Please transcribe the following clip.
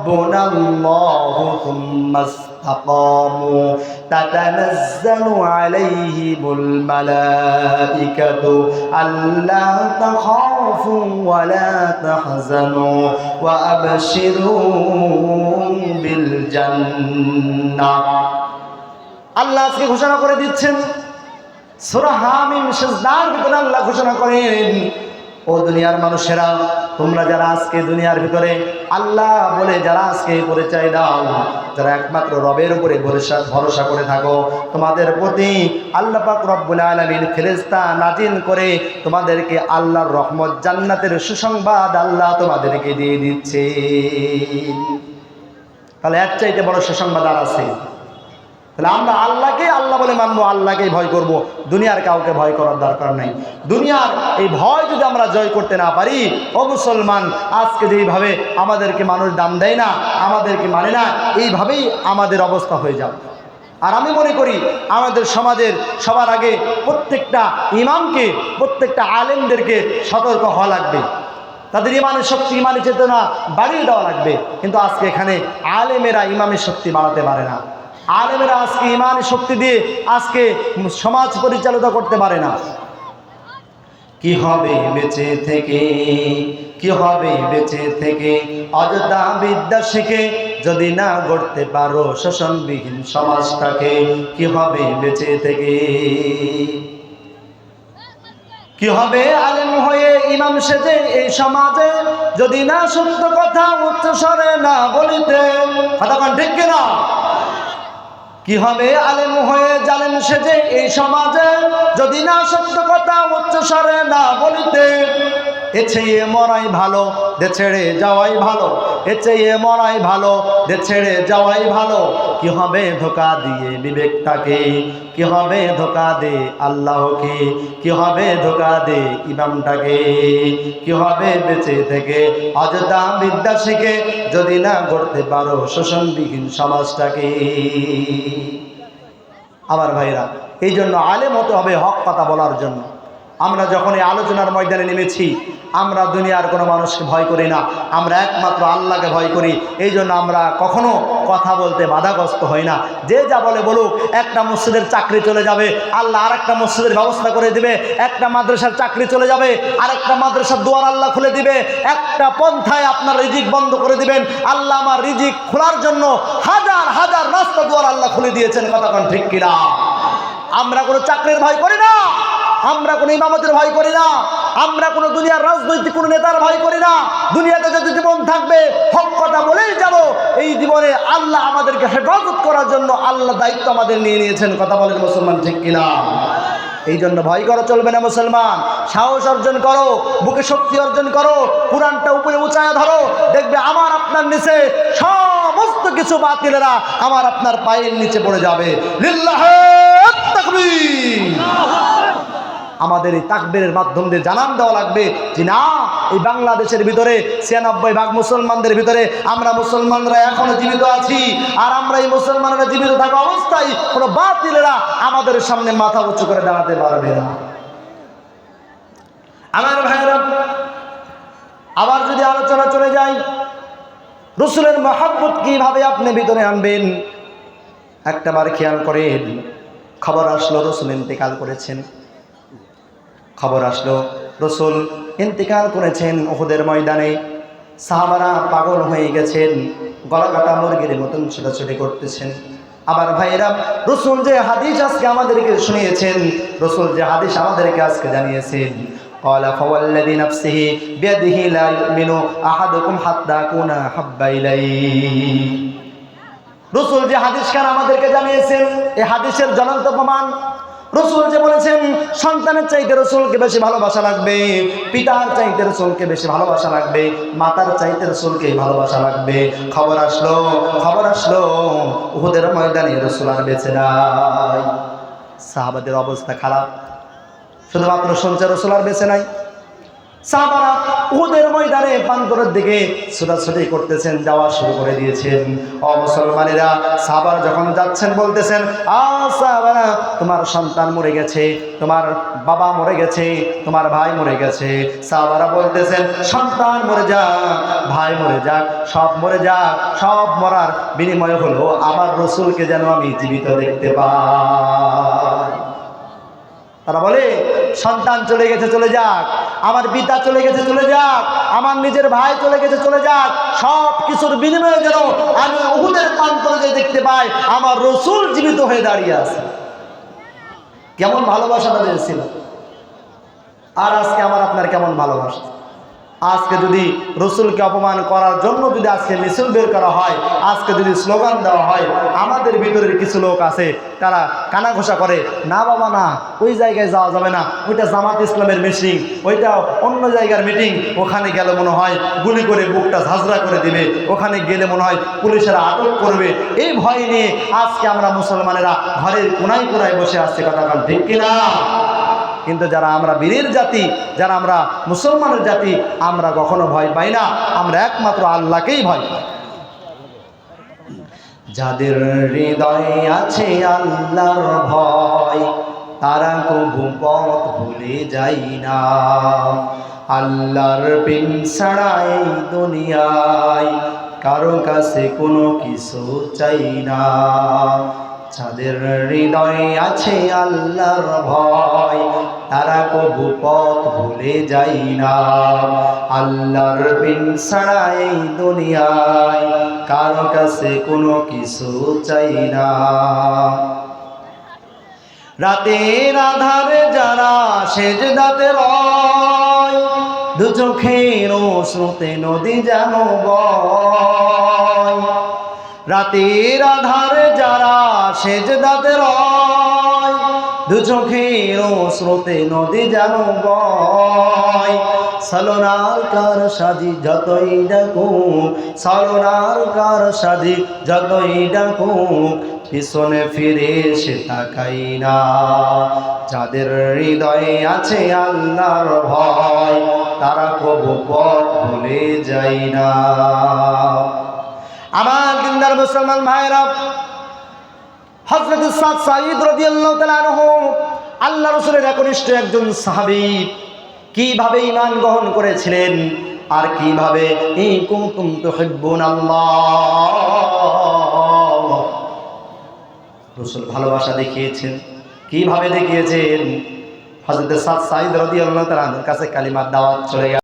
রাব্বুনাল্লাহু সুম্মা ইসতাকামু তাতানাজ্জালু আলাইহিমুল মালাইকাতু আল্লা তাখাফু ওয়া লা তাহজানু ওয়া আবশিরু বিল জান্নাহ। আল্লাহ আজকে ঘোষণা করে দিচ্ছেন সূরা হামিম সিজদার ভিতরে আল্লাহ ঘোষণা করেন, ও দুনিয়ার মানুষেরা, তোমরা যারা আজকে দুনিয়ার ভিতরে আল্লাহ বলে যারা আজকে পরিচয় দাও, যারা একমাত্র রবের উপরে ভরসা করে থাকো, তোমাদের প্রতি আল্লাহ পাক রব্বুল আলামিন ফেরেশতা নাজিল করে তোমাদেরকে আল্লাহর রহমত জান্নাতের সুসংবাদ আল্লাহ তোমাদেরকে দিয়ে দিচ্ছে। তাহলে এর চাইতে বড় সুসংবাদ আর আছে? তাহলে আমরা আল্লাহকে আল্লাহ বলে মানবো, আল্লাহকেই ভয় করব, দুনিয়ার কাউকে ভয় করার দরকার নাই। দুনিয়ার এই ভয় যদি আমরা জয় করতে না পারি, ও মুসলমান, আজকে যেইভাবে আমাদেরকে মানুষ দাম দেয় না, আমাদেরকে মানে না, এইভাবেই আমাদের অবস্থা হয়ে যাবে। আর আমি মনে করি আমাদের সমাজের সবার আগে প্রত্যেকটা ইমামকে, প্রত্যেকটা আলেমদেরকে সতর্ক হওয়া লাগবে, তাদের ইমানের শক্তি, ইমানের চেতনা বাড়িয়ে দেওয়া লাগবে। কিন্তু আজকে এখানে আলেমেরা ইমামের শক্তি বাড়াতে পারে না, আলেমেরা আজকে ইমানের শক্তি দিয়ে আজকে সমাজ পরিচালিত করতে পারে না। কি হবে বেঁচে থেকে, কি হবে বেঁচে থেকে অযথা বিদ্যা শিখে যদি না গড়তে পারো শোষণবিহীন সমাজটাকে? কি হবে বেঁচে থেকে? কি হবে আলেম হয়ে ইমাম সেজে এই সমাজে যদি না সত্য কথা উচ্চ স্বরে না বলিতে? কথা কোন ঠিক কিনা? কি হবে আলেম হয়ে জালেম সেজে এই সমাজে যদি না সত্য কথা উচ্চ স্বরে না বলিতে? এ চেয়ে মরাই ভালো দে ছেড়ে যাওয়াই ভালো, এ চেয়ে মরাই ভালো দে ছেড়ে যাওয়াই ভালো। কি হবে ধোকা দিয়ে বিবেকটাকে, কি হবে ধোকা দে আল্লাহকে, কি হবে ধোকা দে ইমামটাকে? কি হবে বেঁচে থেকে অযথা বিদ্যা শিখে যদি না গড়তে পারো শোষণবিহীন সমাজটাকে? আমার ভাইরা, এই জন্য আলেম হতে হবে হক কথা বলার জন্য। আমরা যখন এই আলোচনার ময়দানে নেমেছি, আমরা দুনিয়ার কোনো মানুষকে ভয় করি না, আমরা একমাত্র আল্লাহকে ভয় করি। এই জন্য আমরা কখনো কথা বলতে বাধাগ্রস্ত হই না। যে যা বলে বলুক, একটা মসজিদের চাকরি চলে যাবে, আল্লাহ আর একটা মসজিদের ব্যবস্থা করে দিবে। একটা মাদ্রাসার চাকরি চলে যাবে, আর একটা মাদ্রাসার দুয়ার আল্লাহ খুলে দিবে। একটা পন্থায় আপনার রিজিক বন্ধ করে দিবেন, আল্লাহ আমার রিজিক খোলার জন্য হাজার হাজার রাস্তা দুয়ার আল্লাহ খুলে দিয়েছেন। কথা কোন ঠিক কিনা? আমরা কোনো চাকরির ভয় করি না, আমরা কোনো ইমামতের ভয় করি না, আমরা কোনো দুনিয়ার রাজনৈতিক কোনো নেতার ভয় করি না। দুনিয়াতে যদি জীবন থাকবে হক কথা বলেই যাব। এই জীবনে আল্লাহ আমাদেরকে হেফাজত করার জন্য আল্লাহ দায়িত্ব আমাদের নিয়ে নিয়েছেন। কথা বলেন মুসলমান ঠিক কিনা? এই জন্য ভয় করা চলবে না মুসলমান। সাহস অর্জন করো, বুকে শক্তি অর্জন করো, কোরআনটা উপরে উঁচায় ধরো, দেখবে আমার আপনার নিচে সমস্ত কিছু বাতিলেরা আমার আপনার পায়ের নিচে পড়ে যাবে। লিল্লাহে তাকবীর। আমাদের এই তাকবীরের মাধ্যম দিয়ে জানান দেওয়া লাগবে যে না, এই বাংলাদেশের ভিতরে ৯৬% মুসলমানদের ভিতরে আমরা মুসলমানরা এখনো জীবিত আছি। আর আমরা এই মুসলমানরা জীবিত থাকা অবস্থায় কোনো বাতিলেরা আমাদের সামনে মাথা উঁচু করে দাঁড়াতে পারবে না। আমার ভাইরা, আবার যদি আলোচনা চলে যায় রসুলের মহব্বত কিভাবে আপনি ভিতরে আনবেন, একটাবার খেয়াল করেন। খবর আসলো রসুল ইন্তেকাল করেছেন, খবর আসলো রসুল ইন্তেকাল করেছেন উহুদের ময়দানে। সাহাবারা পাগল হয়ে গেছেন, গলা কাটা মুরগির মতন ছোটাছুটি করতেছেন। আবার ভাইয়েরা, রসুল যে হাদিস আজকে আমাদেরকে শুনিয়েছেন, রসুল যে হাদিস আমাদেরকে আজকে জানিয়েছেন, قال فوالذي نفسه بيده لا يؤمن احدكم حتى اكون احب اليه। রসুল যে হাদিস খান আমাদেরকে জানিয়েছেন, এই হাদিসের জ্বলন্ত প্রমাণ। রসুল যে বলেছেন সন্তানের চাইতে রসুলকে বেশি ভালোবাসা লাগবে, পিতার চাইতে রসুলকে বেশি ভালোবাসা লাগবে, মাতার চাইতে রসুলকে ভালোবাসা লাগবে। খবর আসলো উহুদের ময়দানে রসুল আর বেঁচে নাই। সাহাবাদের অবস্থা খারাপ, শুধুমাত্র শুনছে রসুল আর বেঁচে নাই। সাহাবারা উহুদের ময়দানে প্রান্তরের দিকে ছোটাছুটি করতেছেন, যাওয়া শুরু করে দিয়েছেন। ও মুসলমানেরা, সাহাবারা যখন যাচ্ছেন বলতেছেন, সাহাবারা, তোমার সন্তান মরে গেছে, তোমার বাবা মরে গেছে, তোমার ভাই মরে গেছে। সাহাবারা বলতেছেন, সন্তান মরে যাক, ভাই মরে যাক, সব মরে যাক, সব মরার বিনিময় হলো আমার রসুলকে যেন আমি জীবিত দেখতে পাই। তারা বলে, সন্তান চলে গেছে চলে যাক, আমার পিতা চলে গেছে চলে যাক, আমার নিজের ভাই চলে গেছে চলে যাক, সব কিছুর বিনিময়ে যেন আমি উহুদের প্রান্তরে দেখতে পাই আমার রসুল জীবিত হয়ে দাঁড়িয়ে আছে। কেমন ভালোবাসা তাদের ছিল। আর আজকে আমার আপনার কেমন ভালোবাসা। আজকে যদি রসুলকে অপমান করার জন্য যদি আজকে মিছিল বের করা হয়, আজকে যদি স্লোগান দেওয়া হয়, আমাদের ভিতরের কিছু লোক আছে তারা কানাঘোষা করে, না বাবা না, ওই জায়গায় যাওয়া যাবে না, ওইটা জামাত ইসলামের মিটিং, ওইটা অন্য জায়গার মিটিং, ওখানে গেলে মনে হয় গুলি করে বুকটা ঝাঁঝরা করে দিবে, ওখানে গেলে মনে হয় পুলিশেরা আটক করবে। এই ভয় নিয়ে আজকে আমরা মুসলমানেরা ঘরের কোনায় কোনায় বসে আসছি। কথা বল ঠিক কিনা? কিন্তু যারা আমরা বীরের জাতি, যারা আমরা মুসলমানের জাতি, আমরা কখনো ভয় পাই না, আমরা একমাত্র আল্লাহকেই ভয় পাই। যাদের হৃদয়ে আছে আল্লাহর ভয়, তারা কবু পথ ভুলে যায় না। আল্লাহর প্রেম ছাড়া এই দুনিয়ায় কারো কাছে কোনো কিছু চাই না। যাদের হৃদয়ে আছে আল্লাহর ভয়, তারা কবু পথ ভুলে যায় না। আল্লাহর বিন ছাড়া এই দুনিয়ায় কারো কাছে কোনো কিছু চাই না। রাতের আধারে যারা সেজদাতে রয়, দু চোখের স্রোতে নদী যেন বয়। রাতের আধারে যারা সেজদাতে রয়, দু চোখের স্রোতে নদী যেন বয়। সালনার কার সাজি যতই ডাকুক, সালনার কার সাজি যতই ডাকুক, পিছনে ফিরে সে তাকাই না। যাদের হৃদয়ে আছে আল্লাহর ভয়, তারা কবু পথ ভুলে যায় না। আমার দিনদার মুসলমান ভাইরা, হযরত সাঈদ রাদিয়াল্লাহু তাআলা আনহু আল্লাহ রাসূলের একনিষ্ঠ একজন সাহাবী, কিভাবে ঈমান গ্রহণ করেছিলেন আর কিভাবে ইন কুনতুম তুহিব্বুনাল্লাহ, রাসূল ভালোবাসা দেখিয়েছেন। কিভাবে দেখিয়েছেন? হযরত সাঈদ রাদিয়াল্লাহু তাআলার কাছে কালিমার দাওয়াত চলে গেল।